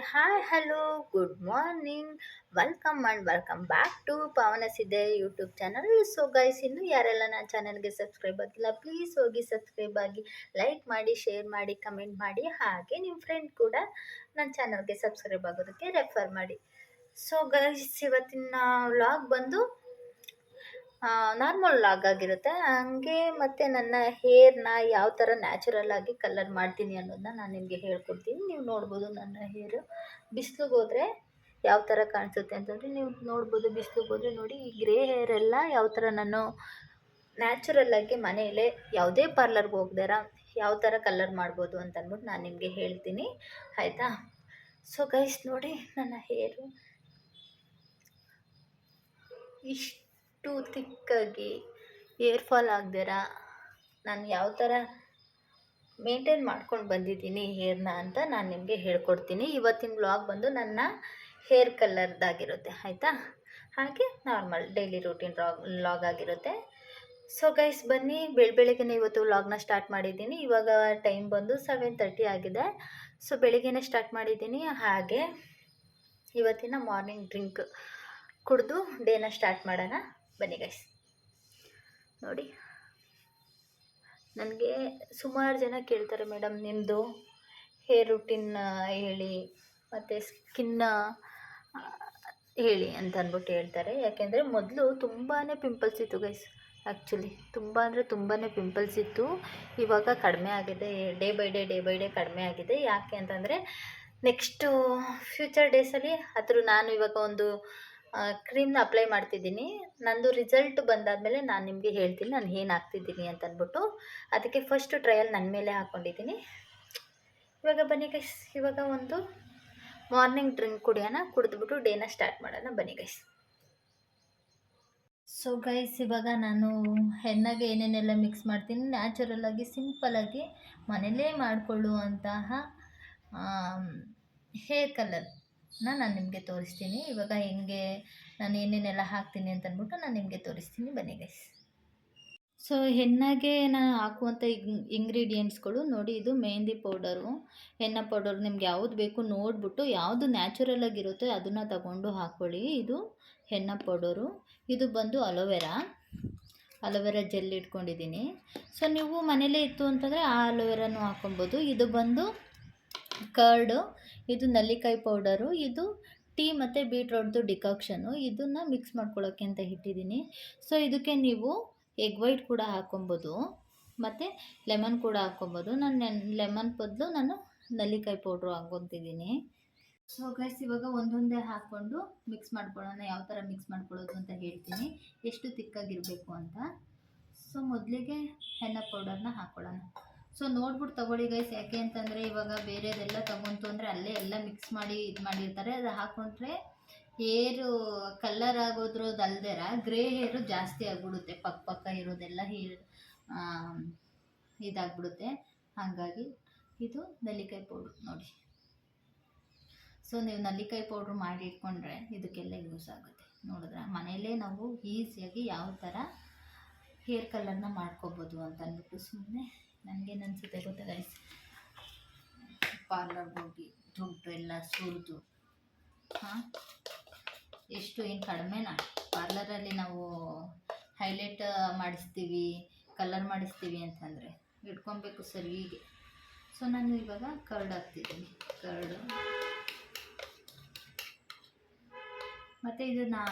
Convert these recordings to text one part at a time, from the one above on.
Hi hello good morning welcome back to Pavana Sidde YouTube channel. So guys, ಇನ್ನು ಯಾರೆಲ್ಲ ನನ್ನ ಚಾನಲ್ಗೆ ಸಬ್ಸ್ಕ್ರೈಬ್ ಆಗಿಲ್ಲ ಪ್ಲೀಸ್ ಹೋಗಿ ಸಬ್ಸ್ಕ್ರೈಬ್ ಆಗಿ, ಲೈಕ್ ಮಾಡಿ, ಶೇರ್ ಮಾಡಿ, ಕಮೆಂಟ್ ಮಾಡಿ, ಹಾಗೆ ನಿಮ್ಮ ಫ್ರೆಂಡ್ ಕೂಡ ನನ್ನ ಚಾನಲ್ಗೆ ಸಬ್ಸ್ಕ್ರೈಬ್ ಆಗೋದಕ್ಕೆ ರೆಫರ್ ಮಾಡಿ. ಸೊ ಗೈಸ್, ಇವತ್ತಿನ ವ್ಲಾಗ್ ಬಂದು ನಾರ್ಮಲ್ ಲಾಗ್ ಆಗಿರುತ್ತೆ. ಹಂಗೆ ಮತ್ತು ನನ್ನ ಹೇರ್ನ ಯಾವ ಥರ ನ್ಯಾಚುರಲ್ ಆಗಿ ಕಲರ್ ಮಾಡ್ತೀನಿ ಅನ್ನೋದನ್ನ ನಾನು ನಿಮಗೆ ಹೇಳ್ಕೊಡ್ತೀನಿ. ನೀವು ನೋಡ್ಬೋದು ನನ್ನ ಹೇರು ಬಿಸಿಲಿಗೆ ಹೋದರೆ ಯಾವ ಥರ ಕಾಣಿಸುತ್ತೆ ಅಂತಂದರೆ, ನೀವು ನೋಡ್ಬೋದು. ಬಿಸಿಲಿಗೆ ಹೋದರೆ ನೋಡಿ, ಈ ಗ್ರೇ ಹೇರೆಲ್ಲ ಯಾವ ಥರ ನಾನು ನ್ಯಾಚುರಲ್ಲಾಗಿ ಮನೆಯಲ್ಲೇ ಯಾವುದೇ ಪಾರ್ಲರ್ಗೆ ಹೋಗ್ದಾರ ಯಾವ ಥರ ಕಲರ್ ಮಾಡ್ಬೋದು ಅಂತ ಅಂದ್ಬಿಟ್ಟು ನಾನು ನಿಮಗೆ ಹೇಳ್ತೀನಿ, ಆಯಿತಾ? ಸೊ ಗೈಸ್ ನೋಡಿ, ನನ್ನ ಹೇರು ಇಷ್ಟು ತಿಕ್ಕಾಗಿ ಏರ್ ಫಾಲ್ ಆಗದಿರ ನಾನು ಯಾವ ಥರ ಮೇಂಟೈನ್ ಮಾಡ್ಕೊಂಡು ಬಂದಿದ್ದೀನಿ ಹೇರ್ನ ಅಂತ ನಾನು ನಿಮಗೆ ಹೇಳ್ಕೊಡ್ತೀನಿ. ಇವತ್ತಿನ ವ್ಲಾಗ್ ಬಂದು ನನ್ನ ಹೇರ್ ಕಲರ್ದಾಗಿರುತ್ತೆ, ಆಯಿತಾ? ಹಾಗೆ ನಾರ್ಮಲ್ ಡೈಲಿ ರೂಟೀನ್ ವ್ಲಾಗ್ ಆಗಿರುತ್ತೆ. ಸೊ ಗೈಸ್, ಬನ್ನಿ, ಬೆಳಗ್ಗೆನೇ ಇವತ್ತು ವ್ಲಾಗ್ನ ಸ್ಟಾರ್ಟ್ ಮಾಡಿದ್ದೀನಿ. ಇವಾಗ ಟೈಮ್ ಬಂದು 7:30 ಆಗಿದೆ. ಸೊ ಬೆಳಿಗ್ಗೆನೇ ಸ್ಟಾರ್ಟ್ ಮಾಡಿದ್ದೀನಿ. ಹಾಗೆ ಇವತ್ತಿನ ಮಾರ್ನಿಂಗ್ ಡ್ರಿಂಕ್ ಕುಡಿದು ಡೇನ ಸ್ಟಾರ್ಟ್ ಮಾಡೋಣ, ಬನ್ನಿ ಗೈಸ್. ನೋಡಿ, ನನಗೆ ಸುಮಾರು ಜನ ಕೇಳ್ತಾರೆ, ಮೇಡಮ್ ನಿಮ್ಮದು ಹೇರ್ ರೂಟೀನ್ ಹೇಳಿ ಮತ್ತು ಸ್ಕಿನ್ನ ಹೇಳಿ ಅಂತ ಅಂದ್ಬಿಟ್ಟು ಹೇಳ್ತಾರೆ. ಯಾಕೆಂದರೆ ಮೊದಲು ತುಂಬಾ ಪಿಂಪಲ್ಸ್ ಇತ್ತು ಗೈಸ್. ಆ್ಯಕ್ಚುಲಿ ತುಂಬ ಅಂದರೆ ತುಂಬಾ ಪಿಂಪಲ್ಸ್ ಇತ್ತು. ಇವಾಗ ಕಡಿಮೆ ಆಗಿದೆ, ಡೇ ಬೈ ಡೇ ಕಡಿಮೆ ಆಗಿದೆ. ಯಾಕೆ ಅಂತಂದರೆ, ನೆಕ್ಸ್ಟು ಫ್ಯೂಚರ್ ಡೇಸಲ್ಲಿ ನಾನು ಇವಾಗ ಒಂದು ಕ್ರೀಮ್ನ ಅಪ್ಲೈ ಮಾಡ್ತಿದ್ದೀನಿ. ನಂದು ರಿಸಲ್ಟ್ ಬಂದಾದಮೇಲೆ ನಾನು ನಿಮಗೆ ಹೇಳ್ತೀನಿ ನಾನು ಏನು ಹಾಕ್ತಿದ್ದೀನಿ ಅಂತ ಅಂದ್ಬಿಟ್ಟು. ಅದಕ್ಕೆ ಫಸ್ಟ್ ಟ್ರಯಲ್ ನನ್ನ ಮೇಲೆ ಹಾಕ್ಕೊಂಡಿದ್ದೀನಿ. ಇವಾಗ ಬನ್ನಿ ಗೈಸ್, ಇವಾಗ ಒಂದು ಮಾರ್ನಿಂಗ್ ಡ್ರಿಂಕ್ ಕುಡಿದ್ಬಿಟ್ಟು ಡೇನ ಸ್ಟಾರ್ಟ್ ಮಾಡೋಣ, ಬನ್ನಿ ಗೈಸ್. ಸೊ ಗೈಸ್, ಇವಾಗ ನಾನು ಹೆನ್ನಾಗೆ ಏನೇನೆಲ್ಲ ಮಿಕ್ಸ್ ಮಾಡ್ತೀನಿ, ನ್ಯಾಚುರಲ್ಲಾಗಿ ಸಿಂಪಲ್ಲಾಗಿ ಮನೇಲೇ ಮಾಡಿಕೊಳ್ಳುವಂತಹ ಹೇರ್ ಕಲರ್ನ ನಾನು ನಿಮಗೆ ತೋರಿಸ್ತೀನಿ. ಇವಾಗ ಹೆಂಗೆ ನಾನು ಏನೇನೆಲ್ಲ ಹಾಕ್ತೀನಿ ಅಂತ ಅಂದ್ಬಿಟ್ಟು ನಾನು ನಿಮಗೆ ತೋರಿಸ್ತೀನಿ, ಬನ್ನಿ ಗೈಸ್. ಸೊ ಹೆನ್ನಾಗೆ ನಾನು ಹಾಕುವಂಥ ಇಂಗ್ರೀಡಿಯೆಂಟ್ಸ್ಗಳು ನೋಡಿ, ಇದು ಮೆಹಂದಿ ಪೌಡರು, ಹೆನ್ನ ಪೌಡರ್, ನಿಮ್ಗೆ ಯಾವುದು ಬೇಕು ನೋಡಿಬಿಟ್ಟು ಯಾವುದು ನ್ಯಾಚುರಲ್ ಆಗಿರುತ್ತೆ ಅದನ್ನು ತಗೊಂಡು ಹಾಕ್ಕೊಳ್ಳಿ. ಇದು ಹೆನ್ನ ಪೌಡರು, ಇದು ಬಂದು ಅಲೋವೆರಾ ಜೆಲ್ ಇಟ್ಕೊಂಡಿದ್ದೀನಿ. ಸೊ ನೀವು ಮನೇಲೇ ಇತ್ತು ಅಂತಂದರೆ ಆ ಅಲೋವೆರಾನು ಹಾಕ್ಕೊಬೋದು. ಇದು ಬಂದು ಕರ್ಡು, ಇದು ನೆಲ್ಲಿಕಾಯಿ ಪೌಡರು, ಇದು ಟೀ ಮತ್ತು ಬೀಟ್ರೋಟ್ದು ಡಿಕಾಕ್ಷನು, ಇದನ್ನು ಮಿಕ್ಸ್ ಮಾಡ್ಕೊಳ್ಳೋಕ್ಕೆ ಅಂತ ಇಟ್ಟಿದ್ದೀನಿ. ಸೊ ಇದಕ್ಕೆ ನೀವು ಎಗ್ ವೈಟ್ ಕೂಡ ಹಾಕ್ಕೊಬೋದು ಮತ್ತು ಲೆಮನ್ ಕೂಡ ಹಾಕ್ಕೊಬೋದು. ನಾನು ಲೆಮನ್ ಬದಲು ನಾನು ನೆಲ್ಲಿಕಾಯಿ ಪೌಡ್ರು ಹಾಕ್ಕೊತಿದ್ದೀನಿ. ಸೊ ಗೈಸ್, ಇವಾಗ ಒಂದೊಂದೇ ಹಾಕ್ಕೊಂಡು ಮಿಕ್ಸ್ ಮಾಡ್ಕೊಳ್ಳೋಣ. ಯಾವ ಥರ ಮಿಕ್ಸ್ ಮಾಡ್ಕೊಳ್ಳೋದು ಅಂತ ಹೇಳ್ತೀನಿ, ಎಷ್ಟು ತಿಕ್ಕಾಗಿರಬೇಕು ಅಂತ. ಸೊ ಮೊದಲಿಗೆ ಹೆನ್ನ ಪೌಡರ್ನ ಹಾಕ್ಕೊಳ್ಳೋಣ. ಸೊ ನೋಡ್ಬಿಟ್ಟು ತೊಗೊಳ್ಳಿ ಗೈಸ್. ಯಾಕೆ ಅಂತಂದರೆ, ಇವಾಗ ಬೇರೆದೆಲ್ಲ ತೊಗೊಂತು ಅಂದರೆ ಅಲ್ಲೇ ಎಲ್ಲ ಮಿಕ್ಸ್ ಮಾಡಿ ಇದು ಮಾಡಿರ್ತಾರೆ. ಅದು ಹಾಕ್ಕೊಂಡ್ರೆ ಹೇರು ಕಲ್ಲರ್ ಆಗೋದ್ರದಲ್ದೇರ ಗ್ರೇ ಹೇರು ಜಾಸ್ತಿ ಆಗಿಬಿಡುತ್ತೆ. ಪಕ್ಕ ಇರೋದೆಲ್ಲ ಹೇರ್ ಇದಾಗ್ಬಿಡುತ್ತೆ. ಹಾಗಾಗಿ ಇದು ನೆಲ್ಲಿಕಾಯಿ ಪೌಡ್ರು ನೋಡಿ. ಸೊ ನೀವು ನೆಲ್ಲಿಕಾಯಿ ಪೌಡ್ರು ಮಾಡಿ ಇಟ್ಕೊಂಡ್ರೆ ಇದಕ್ಕೆಲ್ಲ ಯೂಸ್ ಆಗುತ್ತೆ. ನೋಡಿದ್ರೆ ಮನೆಯಲ್ಲೇ ನಾವು ಈಸಿಯಾಗಿ ಯಾವ ಥರ ಹೇರ್ ಕಲರ್ನ ಮಾಡ್ಕೋಬೋದು ಅಂತ ಅಂದ್ಬಿಟ್ಟು. ಸುಮ್ಮನೆ ನನಗೇನು ಅನಿಸುತ್ತೆ ಗೊತ್ತಾ ಗೈಸ್, ಪಾರ್ಲರ್ಗೆ ಹೋಗಿ ದುಡ್ಡು ಎಲ್ಲ ಸುರಿದು ಎಷ್ಟು ಏನು ಕಡಿಮೆನಾ, ಪಾರ್ಲರಲ್ಲಿ ನಾವು ಹೈಲೈಟ್ ಮಾಡಿಸ್ತೀವಿ, ಕಲರ್ ಮಾಡಿಸ್ತೀವಿ ಅಂತಂದರೆ ಇಟ್ಕೊಬೇಕು ಸರಿಯಾಗಿ. ಸೊ ನಾನು ಇವಾಗ ಕರ್ಡ್ ಹಾಕ್ತಿದ್ದೀನಿ, ಕರ್ಡು. ಮತ್ತು ಇದನ್ನು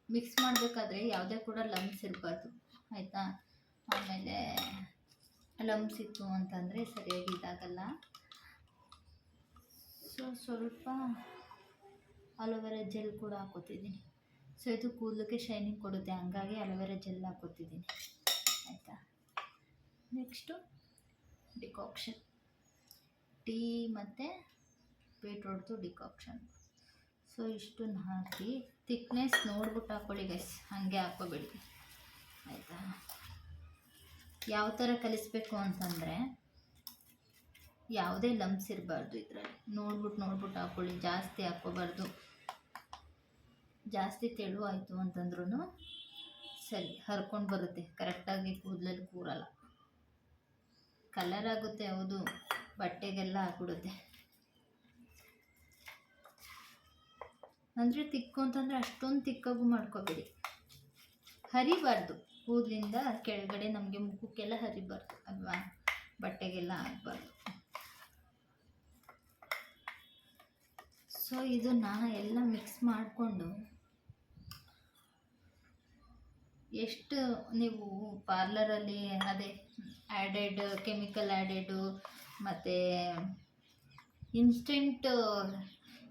ಮಿಕ್ಸ್ ಮಾಡಬೇಕಾದ್ರೆ ಯಾವುದೇ ಕೂಡ ಲಮ್ಸ್ ಇರಬಾರ್ದು, ಆಯಿತಾ? ಆಮೇಲೆ ಲಮ್ಸ್ ಇತ್ತು ಅಂತಂದರೆ ಸರಿಯಾಗಿ ಇದಾಗಲ್ಲ. ಸೊ ಸ್ವಲ್ಪ ಅಲೋವೆರಾ ಜೆಲ್ ಕೂಡ ಹಾಕೋತಿದ್ದೀನಿ. ಸೊ ಇದು ಕೂದಲಿಗೆ ಶೈನಿಂಗ್ ಕೊಡುತ್ತೆ, ಹಂಗಾಗಿ ಅಲೋವೆರಾ ಜೆಲ್ ಹಾಕೋತಿದ್ದೀನಿ, ಆಯಿತಾ? ನೆಕ್ಸ್ಟು ಡಿಕಾಕ್ಷನ್, ಟೀ ಮತ್ತು ಬೀಟ್ರೋಟ್ದು ಡಿಕಾಕ್ಷನ್. ಸೊ ಇಷ್ಟನ್ನು ಹಾಕಿ ಥಿಕ್ನೆಸ್ ನೋಡ್ಬಿಟ್ಟು ಹಾಕ್ಕೊಳ್ಳಿ ಗೈಸ್, ಹಾಗೆ ಹಾಕ್ಕೋಬೇಡಿ, ಆಯಿತಾ? ಯಾವ ಥರ ಕಲಿಸ್ಬೇಕು ಅಂತಂದರೆ, ಯಾವುದೇ ಲಮ್ಸ್ ಇರಬಾರ್ದು ಇದರಲ್ಲಿ. ನೋಡ್ಬಿಟ್ಟು ಹಾಕ್ಕೊಳ್ಳಿ, ಜಾಸ್ತಿ ಹಾಕ್ಕೋಬಾರ್ದು. ಜಾಸ್ತಿ ತೆಳು ಆಯಿತು ಅಂತಂದ್ರೂ ಸರಿ ಹರ್ಕೊಂಡು ಬರುತ್ತೆ, ಕರೆಕ್ಟಾಗಿ ಕೂದಲಲ್ಲಿ ಕೂರಲ್ಲ. ಕಲರ್ ಆಗುತ್ತೆ ಹೌದು, ಬಟ್ಟೆಗೆಲ್ಲ ಹಾಕ್ಬಿಡುತ್ತೆ. ಅಂದರೆ ತಿಕ್ಕು ಅಂತಂದರೆ ಅಷ್ಟೊಂದು ತಿಕ್ಕಾಗೂ ಮಾಡ್ಕೋಬೇಡಿ, ಹರಿಬಾರ್ದು. ಕೂದಲಿಂದ ಕೆಳಗಡೆ ನಮಗೆ ಮುಖಕ್ಕೆಲ್ಲ ಹರಿಬಾರ್ದು ಅಲ್ವಾ, ಬಟ್ಟೆಗೆಲ್ಲ ಆಗಬಾರ್ದು. ಸೊ ಇದನ್ನು ಎಲ್ಲ ಮಿಕ್ಸ್ ಮಾಡಿಕೊಂಡು, ಎಷ್ಟು ನೀವು ಪಾರ್ಲರಲ್ಲಿ ಅದೇ ಆ್ಯಡೆಡ್ ಕೆಮಿಕಲ್ ಆ್ಯಡೆಡು ಮತ್ತು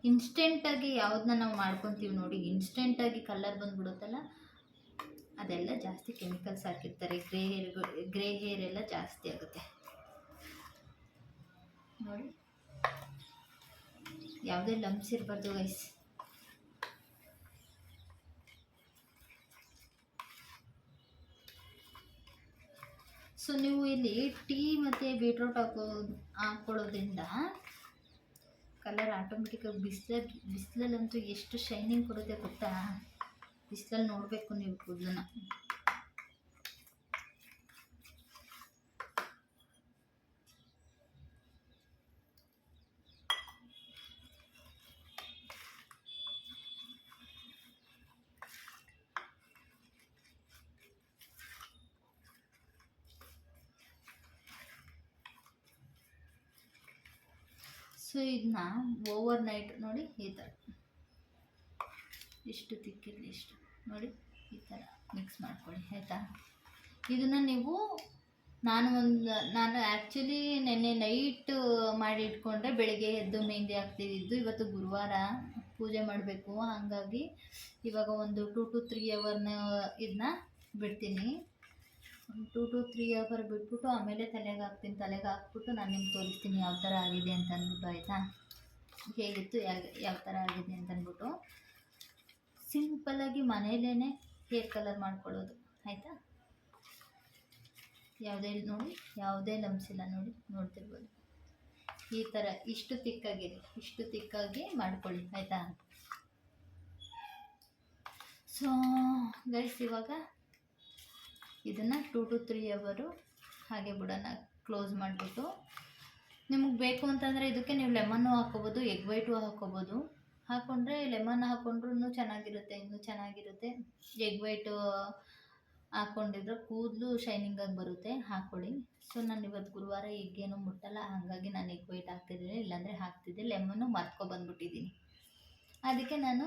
ಇನ್ಸ್ಟೆಂಟಾಗಿ ಯಾವುದನ್ನ ನಾವು ಮಾಡ್ಕೊತೀವಿ ನೋಡಿ, ಇನ್ಸ್ಟೆಂಟಾಗಿ ಕಲರ್ ಬಂದುಬಿಡುತ್ತಲ್ಲ, ಅದೆಲ್ಲ ಜಾಸ್ತಿ ಕೆಮಿಕಲ್ಸ್ ಹಾಕಿರ್ತಾರೆ. ಗ್ರೇ ಹೇರ್ ಎಲ್ಲ ಜಾಸ್ತಿ ಆಗುತ್ತೆ ನೋಡಿ. ಯಾವುದೇ ಲಂಪ್ಸ್ ಇರಬಾರ್ದು ಗೈಸ್. ಸೊ ನೀವು ಇಲ್ಲಿ ಟೀ ಮತ್ತು ಬೀಟ್ರೋಟ್ ಹಾಕ್ಕೊಳ್ಳೋದ್ರಿಂದ ಕಲರ್ ಆಟೋಮೆಟಿಕ್ಕಾಗಿ ಬಿಸಿಲಲ್ಲಂತೂ ಎಷ್ಟು ಶೈನಿಂಗ್ ಕೊಡುತ್ತೆ ಗೊತ್ತಾ. ಬಿಸಿಲಲ್ಲಿ ನೋಡಬೇಕು ನೀವು ಕೂದಲನ್ನ. ಸೊ ಇದನ್ನ ಓವರ್ ನೈಟ್ ನೋಡಿ ಈ ಥರ ಇಷ್ಟು ತಿಕ್ಕಿರಲಿ, ಇಷ್ಟು ನೋಡಿ ಈ ಥರ ಮಿಕ್ಸ್ ಮಾಡ್ಕೊಳ್ಳಿ ಆಯಿತಾ. ಇದನ್ನು ನೀವು ನಾನು ಆ್ಯಕ್ಚುಲಿ ನೆನ್ನೆ ನೈಟ್ ಮಾಡಿ ಇಟ್ಕೊಂಡ್ರೆ ಬೆಳಿಗ್ಗೆ ಎದ್ದು ಮೆಹಂದಿ ಹಾಕ್ತಿದ್ದು. ಇವತ್ತು ಗುರುವಾರ ಪೂಜೆ ಮಾಡಬೇಕು, ಹಾಗಾಗಿ ಇವಾಗ ಒಂದು 2 to 3 ಅವರ್ನ ಇದನ್ನ ಬಿಡ್ತೀನಿ. 2 to 3 ಅವರ್ ಬಿಟ್ಬಿಟ್ಟು ಆಮೇಲೆ ತಲೆಗೆ ಹಾಕ್ತೀನಿ. ತಲೆಗೆ ಹಾಕ್ಬಿಟ್ಟು ನಾನು ನಿಮ್ಗೆ ತೋರಿಸ್ತೀನಿ ಯಾವ ಥರ ಆಗಿದೆ ಅಂತ ಅಂದ್ಬಿಟ್ಟು ಆಯಿತಾ, ಹೇಗಿತ್ತು ಯಾವ ಥರ ಆಗಿದೆ ಅಂತ ಅಂದ್ಬಿಟ್ಟು. ಸಿಂಪಲ್ಲಾಗಿ ಮನೇಲೇ ಹೇರ್ ಕಲರ್ ಮಾಡ್ಕೊಳ್ಳೋದು ಆಯಿತಾ. ಯಾವುದೇ ಲಂಪ್ಸ್ ಇಲ್ಲ ನೋಡಿ, ನೋಡ್ತಿರ್ಬೋದು. ಈ ಥರ ಇಷ್ಟು ತಿಕ್ಕಾಗಿ ಮಾಡ್ಕೊಳ್ಳಿ ಆಯಿತಾ. ಸೊ ಗೈಸ್ ಇವಾಗ ಇದನ್ನು 2 to 3 ಅವರು ಹಾಗೆ ಬಿಡೋಣ, ಕ್ಲೋಸ್ ಮಾಡಿಬಿಟ್ಟು. ನಿಮಗೆ ಬೇಕು ಅಂತಂದರೆ ಇದಕ್ಕೆ ನೀವು ಲೆಮನ್ನು ಹಾಕ್ಕೋಬೋದು, ಎಗ್ ವೈಟು ಹಾಕ್ಕೋಬೋದು. ಹಾಕ್ಕೊಂಡ್ರೆ ಲೆಮನ್ ಹಾಕ್ಕೊಂಡ್ರೂ ಚೆನ್ನಾಗಿರುತ್ತೆ, ಇನ್ನೂ ಚೆನ್ನಾಗಿರುತ್ತೆ. ಎಗ್ ವೈಟು ಹಾಕ್ಕೊಂಡಿದ್ರೆ ಕೂದಲು ಶೈನಿಂಗಾಗಿ ಬರುತ್ತೆ, ಹಾಕ್ಕೊಳ್ಳಿ. ಸೊ ನಾನು ಇವತ್ತು ಗುರುವಾರ ಎಗ್ಗೇನು ಮುಟ್ಟಲ್ಲ, ಹಾಗಾಗಿ ನಾನು ಎಗ್ ವೈಟ್ ಹಾಕ್ತಿದ್ದೀನಿ, ಇಲ್ಲಾಂದರೆ ಹಾಕ್ತಿದ್ದೆ. ಲೆಮನ್ನು ಮರ್ತ್ಕೊಬಂದ್ಬಿಟ್ಟಿದ್ದೀನಿ, ಅದಕ್ಕೆ ನಾನು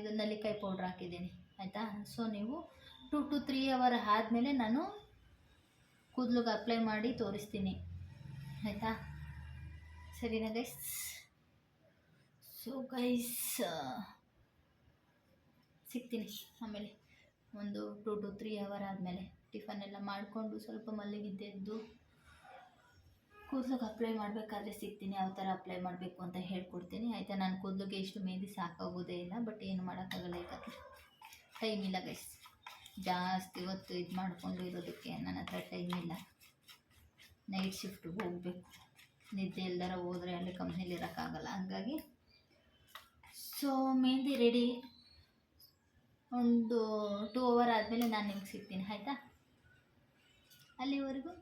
ಇದು ನೆಲ್ಲಿಕಾಯಿ ಪೌಡ್ರ್ ಹಾಕಿದ್ದೀನಿ ಆಯಿತಾ. ಸೊ ನೀವು 2 to 3 ಅವರ್ ಆದಮೇಲೆ ನಾನು ಕೂದಲಿಗೆ ಅಪ್ಲೈ ಮಾಡಿ ತೋರಿಸ್ತೀನಿ ಆಯಿತಾ. ಸರಿನಾ ಗೈಸ್? ಸೊ ಗೈಸ್ ಸಿಗ್ತೀನಿ ಆಮೇಲೆ ಒಂದು 2 to 3 ಅವರ್ ಆದಮೇಲೆ. ಟಿಫನ್ ಎಲ್ಲ ಮಾಡಿಕೊಂಡು ಸ್ವಲ್ಪ ಮಲಗಿದ್ದೆದ್ದು ಕೂದಲಿಗೆ ಅಪ್ಲೈ ಮಾಡಬೇಕಾದ್ರೆ ಸಿಗ್ತೀನಿ. ಯಾವ ಥರ ಅಪ್ಲೈ ಮಾಡಬೇಕು ಅಂತ ಹೇಳ್ಕೊಡ್ತೀನಿ ಆಯಿತಾ. ನಾನು ಕೂದಲಿಗೆ ಇಷ್ಟು ಮೆಹಂದಿ ಸಾಕಾಗೋದೇ ಇಲ್ಲ, ಬಟ್ ಏನು ಮಾಡೋಕ್ಕಾಗಲ್ಲ, ಯಾಕಂದರೆ ಟೈಮ್ ಇಲ್ಲ ಗೈಸ್. ಜಾಸ್ತಿ ಹೊತ್ತು ಇದು ಮಾಡಿಕೊಂಡು ಇರೋದಕ್ಕೆ ನನ್ನ ಹತ್ರ ಟೈಮ್ ಇಲ್ಲ. ನೈಟ್ ಶಿಫ್ಟಿಗೆ ಹೋಗಬೇಕು, ನಿದ್ದೆ ಇಲ್ದಾರ ಹೋದರೆ ಅಲ್ಲಿ ಕಂಪ್ನಿಲಿ ಇರೋಕ್ಕಾಗಲ್ಲ, ಹಂಗಾಗಿ. So mehndi ready. ಒಂದು 2 ಅವರ್ ಆದಮೇಲೆ ನಾನು ನಿಮ್ಗೆ ಸಿಗ್ತೀನಿ ಆಯಿತಾ. ಅಲ್ಲಿವರೆಗೂ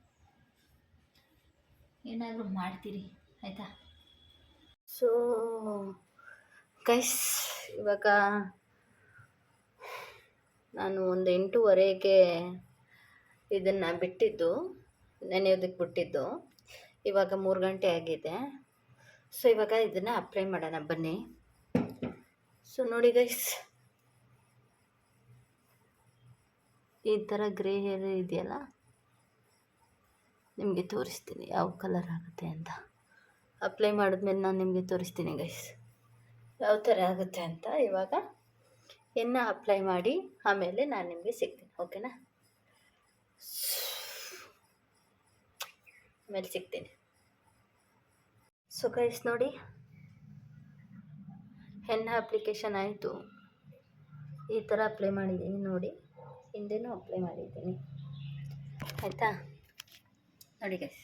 ಏನಾದರೂ ಮಾಡ್ತೀರಿ ಆಯಿತಾ. ಸೊ ಗೈಸ್ ಇವಾಗ ನಾನು ಒಂದು 8:30ಗೆ ಇದನ್ನು ಬಿಟ್ಟಿದ್ದು, ನೆನೆಯೋದಕ್ಕೆ ಬಿಟ್ಟಿದ್ದು. ಇವಾಗ 3 ಗಂಟೆ ಆಗಿದೆ. ಸೊ ಇವಾಗ ಇದನ್ನು ಅಪ್ಲೈ ಮಾಡೋಣ ಬನ್ನಿ. ಸೊ ನೋಡಿ ಗೈಸ್, ಈ ಥರ ಗ್ರೇ ಹೇರ್ ಇದೆಯಲ್ಲ, ನಿಮಗೆ ತೋರಿಸ್ತೀನಿ ಯಾವ ಕಲರ್ ಆಗುತ್ತೆ ಅಂತ. ಅಪ್ಲೈ ಮಾಡಿದ್ಮೇಲೆ ನಾನು ನಿಮಗೆ ತೋರಿಸ್ತೀನಿ ಗೈಸ್ ಯಾವ ಥರ ಆಗುತ್ತೆ ಅಂತ. ಇವಾಗ ಎಣ್ಣೆ ಅಪ್ಲೈ ಮಾಡಿ ಆಮೇಲೆ ನಾನು ನಿಮಗೆ ಸಿಗ್ತೀನಿ, ಓಕೆನಾ. ಆಮೇಲೆ ಸಿಗ್ತೀನಿ. ಸೊ ಗೈಸ್ ನೋಡಿ, ಎಣ್ಣೆ ಅಪ್ಲಿಕೇಶನ್ ಆಯಿತು. ಈ ಥರ ಅಪ್ಲೈ ಮಾಡಿದ್ದೀನಿ ನೋಡಿ, ಹಿಂದೆನೂ ಅಪ್ಲೈ ಮಾಡಿದ್ದೀನಿ ಆಯಿತಾ. ನೋಡಿ ಗೈಸ್,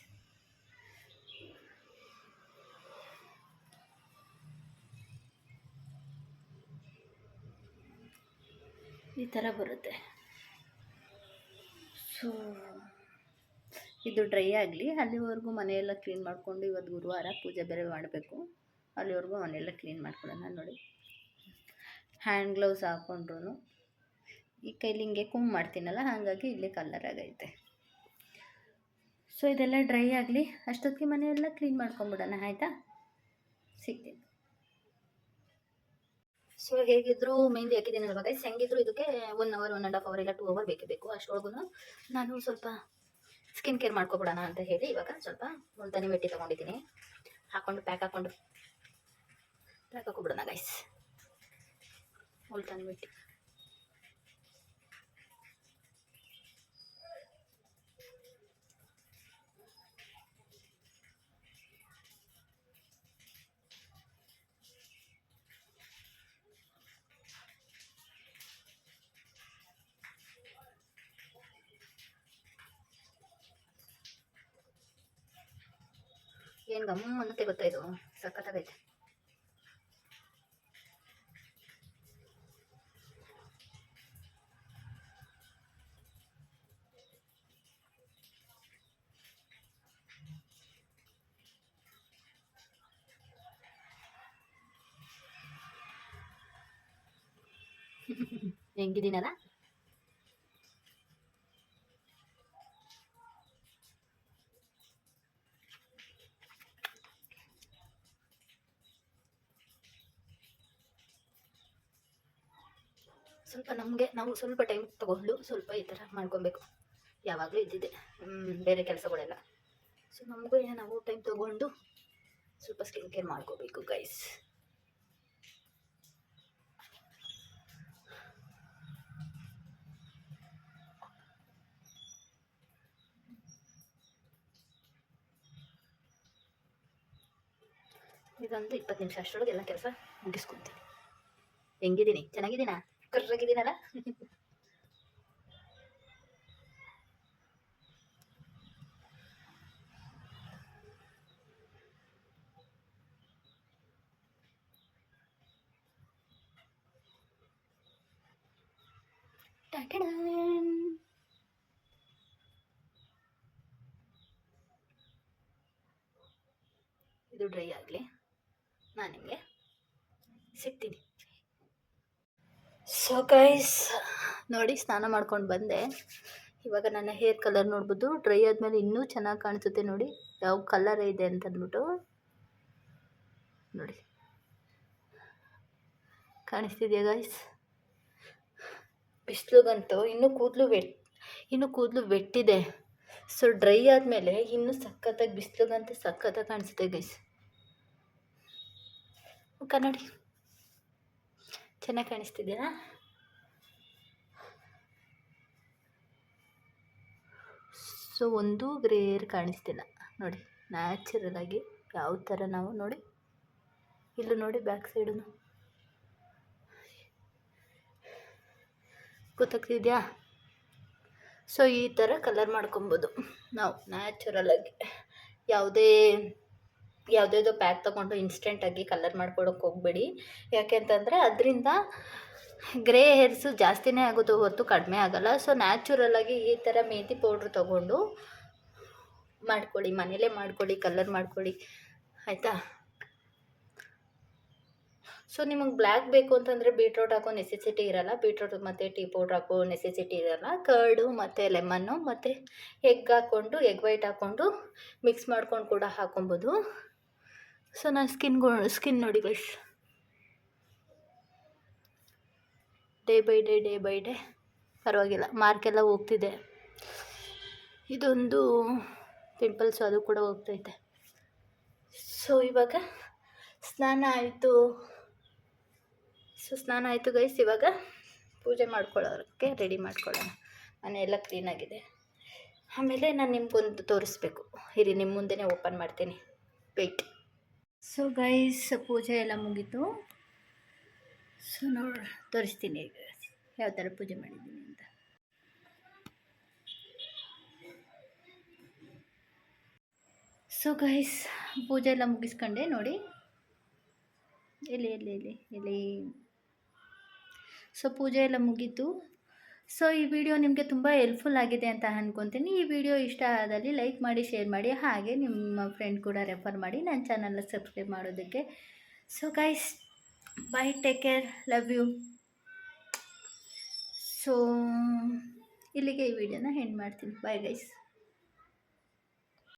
ಈ ಥರ ಬರುತ್ತೆ. ಸೊ ಇದು ಡ್ರೈ ಆಗಲಿ, ಅಲ್ಲಿವರೆಗೂ ಮನೆಯೆಲ್ಲ ಕ್ಲೀನ್ ಮಾಡಿಕೊಂಡು, ಇವತ್ತು ಗುರುವಾರ ಪೂಜೆ ಬೇರೆ ಮಾಡಬೇಕು, ಅಲ್ಲಿವರೆಗೂ ಮನೆಯೆಲ್ಲ ಕ್ಲೀನ್ ಮಾಡ್ಕೊಳ್ಳೋಣ. ನೋಡಿ ಹ್ಯಾಂಡ್ ಗ್ಲೌಸ್ ಹಾಕ್ಕೊಂಡ್ರು ಈ ಕೈಲಿ ಹಿಂಗೆ ಕುಮ್ ಮಾಡ್ತೀನಲ್ಲ, ಹಾಗಾಗಿ ಇಲ್ಲಿ ಕಲರ್ ಆಗೈತೆ. ಸೊ ಇದೆಲ್ಲ ಡ್ರೈ ಆಗಲಿ, ಅಷ್ಟೊತ್ತಿಗೆ ಮನೆಯೆಲ್ಲ ಕ್ಲೀನ್ ಮಾಡ್ಕೊಂಬಿಡೋಣ, ಆಯಿತಾ? ಸಿಗ್ತೀನಿ. ಸೊ ಹೇಗಿದ್ರು ಮೆಹಂದಿ ಹಾಕಿದ್ದೀನಲ್ವ ಗೈಸ್, ಹೆಂಗಿದ್ರು ಇದಕ್ಕೆ 1 ಅವರ್ 1.5 ಅವರ್ ಇಲ್ಲ 2 ಅವರ್ ಬೇಕೇ ಬೇಕು. ಅಷ್ಟೊಳಗೂ ನಾನು ಸ್ವಲ್ಪ ಸ್ಕಿನ್ ಕೇರ್ ಮಾಡ್ಕೊಬಿಡೋಣ ಅಂತ ಹೇಳಿ ಇವಾಗ ಸ್ವಲ್ಪ ಮುಲ್ತಾನಿ ಮೆಟ್ಟಿ ತೊಗೊಂಡಿದ್ದೀನಿ. ಹಾಕ್ಕೊಂಡು ಪ್ಯಾಕ್ ಹಾಕ್ಕೊಬಿಡೋಣ ಗೈಸ್. ಮುಲ್ತಾನಿ ಮೆಟ್ಟಿ ಏನು ಗಮ್ಮ ಅನ್ನತ್ತೆ ಗೊತ್ತಾ, ಇದು ಸಖತ್ತಾಗೈತೆ. ಹೆಂಗಿದ್ದೀನಲ್ಲ, ಸ್ವಲ್ಪ ನಾವು ಸ್ವಲ್ಪ ಟೈಮ್ ತಗೊಂಡು ಸ್ವಲ್ಪ ಈ ಥರ ಮಾಡ್ಕೊಬೇಕು. ಯಾವಾಗಲೂ ಇದ್ದಿದ್ದೆ ಬೇರೆ ಕೆಲಸಗಳೆಲ್ಲ. ಸೊ ನಮಗೂ ನಾವು ಟೈಮ್ ತೊಗೊಂಡು ಸ್ವಲ್ಪ ಸ್ಕಿನ್ ಕೇರ್ ಮಾಡ್ಕೋಬೇಕು ಗೈಸ್. ಇದೊಂದು 20 ನಿಮಿಷ ಅಷ್ಟರೊಳಗೆ ಎಲ್ಲ ಕೆಲಸ ಮುಗಿಸ್ಕೊತೀನಿ. ಹೆಂಗಿದ್ದೀನಿ? ಚೆನ್ನಾಗಿದ್ದೀನಾ? ಕರ್ರಾಗಿದ್ದೀನಲ್ಲ? ಇದು ಡ್ರೈ ಆಗಲಿ, ನಾನು ನಿಮಗೆ ಸಿಗ್ತೀನಿ. ಸೊ ಗೈಸ್ ನೋಡಿ, ಸ್ನಾನ ಮಾಡ್ಕೊಂಡು ಬಂದೆ. ಇವಾಗ ನನ್ನ ಹೇರ್ ಕಲರ್ ನೋಡ್ಬೋದು. ಡ್ರೈ ಆದಮೇಲೆ ಇನ್ನೂ ಚೆನ್ನಾಗಿ ಕಾಣಿಸುತ್ತೆ ನೋಡಿ, ಯಾವ ಕಲರ್ ಇದೆ ಅಂತ ಅಂದ್ಬಿಟ್ಟು. ನೋಡಿ ಕಾಣಿಸ್ತಿದೆಯಾ ಗೈಸ್? ಬಿಸಿಲುಗಂತೂ ಇನ್ನೂ ಕೂದಲು ವೆಟ್ಟಿದೆ. ಸೊ ಡ್ರೈ ಆದಮೇಲೆ ಇನ್ನೂ ಸಖತ್ತಾಗಿ ಬಿಸಿಲುಗಂತೂ ಸಖತ್ತಾಗಿ ಕಾಣಿಸುತ್ತೆ ಗೈಸ್. ಮುಖ ನೋಡಿ ಚೆನ್ನಾಗಿ ಕಾಣಿಸ್ತಿದೆಯಾ? ಸೊ ಒಂದು ಗ್ರೇ ಹೇರ್ ಕಾಣಿಸ್ತಿಲ್ಲ ನೋಡಿ, ನ್ಯಾಚುರಲ್ ಆಗಿ ಯಾವ ಥರ ನಾವು ನೋಡಿ, ಇಲ್ಲೂ ನೋಡಿ ಬ್ಯಾಕ್ ಸೈಡು ಗೊತ್ತಾಗ್ತಿದೆಯಾ? ಸೊ ಈ ಥರ ಕಲರ್ ಮಾಡ್ಕೊಬೋದು ನಾವು ನ್ಯಾಚುರಲಾಗಿ. ಯಾವುದೇದೋ ಪ್ಯಾಕ್ ತೊಗೊಂಡು ಇನ್ಸ್ಟೆಂಟಾಗಿ ಕಲರ್ ಮಾಡ್ಕೊಳಕ್ಕೆ ಹೋಗಬೇಡಿ. ಯಾಕೆಂತಂದರೆ ಅದರಿಂದ ಗ್ರೇ ಹೇರ್ಸು ಜಾಸ್ತಿನೇ ಆಗೋದು ಹೊತ್ತು ಕಡಿಮೆ ಆಗೋಲ್ಲ. ಸೊ ನ್ಯಾಚುರಲಾಗಿ ಈ ಥರ ಮೆಹಂದಿ ಪೌಡ್ರ್ ತೊಗೊಂಡು ಮಾಡ್ಕೊಳ್ಳಿ, ಮನೇಲೇ ಮಾಡ್ಕೊಳ್ಳಿ, ಕಲರ್ ಮಾಡ್ಕೊಳ್ಳಿ, ಆಯಿತಾ? ಸೊ ನಿಮಗೆ ಬ್ಲ್ಯಾಕ್ ಬೇಕು ಅಂತಂದರೆ ಬೀಟ್ರೋಟ್ ಹಾಕೋ ನೆಸೆಸಿಟಿ ಇರೋಲ್ಲ. ಬೀಟ್ರೋಟ್ ಮತ್ತು ಟೀ ಪೌಡ್ರ್ ಹಾಕೋ ನೆಸೆಸಿಟಿ ಇರೋಲ್ಲ. ಕರ್ಡು ಮತ್ತು ಲೆಮನ್ನು ಮತ್ತು ಎಗ್ ವೈಟ್ ಹಾಕ್ಕೊಂಡು ಮಿಕ್ಸ್ ಮಾಡ್ಕೊಂಡು ಕೂಡ ಹಾಕೊಬೋದು. ಸೊ ನಾನು ಸ್ಕಿನ್ ನೋಡಿ ಗೈಸ್, ಡೇ ಬೈ ಡೇ ಪರವಾಗಿಲ್ಲ, ಮಾರ್ಕೆಲ್ಲ ಹೋಗ್ತಿದೆ. ಇದೊಂದು ಪಿಂಪಲ್ಸು ಅದು ಕೂಡ ಹೋಗ್ತೈತೆ. ಸೊ ಇವಾಗ ಸ್ನಾನ ಆಯಿತು ಗೈಸ್. ಇವಾಗ ಪೂಜೆ ಮಾಡ್ಕೊಳ್ಳೋಕ್ಕೆ ರೆಡಿ ಮಾಡ್ಕೊಳ್ಳೋಣ. ಮನೆಯೆಲ್ಲ ಕ್ಲೀನಾಗಿದೆ. ಆಮೇಲೆ ನಾನು ನಿಮ್ಗೊಂದು ತೋರಿಸ್ಬೇಕು, ಇರಿ ನಿಮ್ಮ ಮುಂದೆನೇ ಓಪನ್ ಮಾಡ್ತೀನಿ, ವೆಯ್ಟ್. ಸೊ ಗೈಸ್ ಪೂಜೆ ಎಲ್ಲ ಮುಗೀತು. ಸೊ ತೋರಿಸ್ತೀನಿ ಯಾವ ಥರ ಪೂಜೆ ಮಾಡಿದ್ದೀನಿ ಅಂತ. ಸೊ ಗೈಸ್ ಪೂಜೆ ಎಲ್ಲ ಮುಗಿಸ್ಕೊಂಡೆ ನೋಡಿ, ಎಲ್ಲಿ. ಸೊ ಪೂಜೆ ಎಲ್ಲ ಮುಗೀತು. ಸೊ ಈ ವಿಡಿಯೋ ನಿಮಗೆ ತುಂಬ ಹೆಲ್ಪ್ಫುಲ್ ಆಗಿದೆ ಅಂತ ಅಂದ್ಕೊತೀನಿ. ಈ ವಿಡಿಯೋ ಇಷ್ಟ ಆದಲ್ಲಿ ಲೈಕ್ ಮಾಡಿ, ಶೇರ್ ಮಾಡಿ, ಹಾಗೆ ನಿಮ್ಮ ಫ್ರೆಂಡ್ ಕೂಡ ರೆಫರ್ ಮಾಡಿ ನನ್ನ ಚಾನಲ್ನ ಸಬ್ಸ್ಕ್ರೈಬ್ ಮಾಡೋದಕ್ಕೆ. So guys bye, take care, love you. So ಇಲ್ಲಿಗೆ ಈ ವಿಡಿಯೋನ ಎಂಡ್ ಮಾಡ್ತೀನಿ. Bye guys.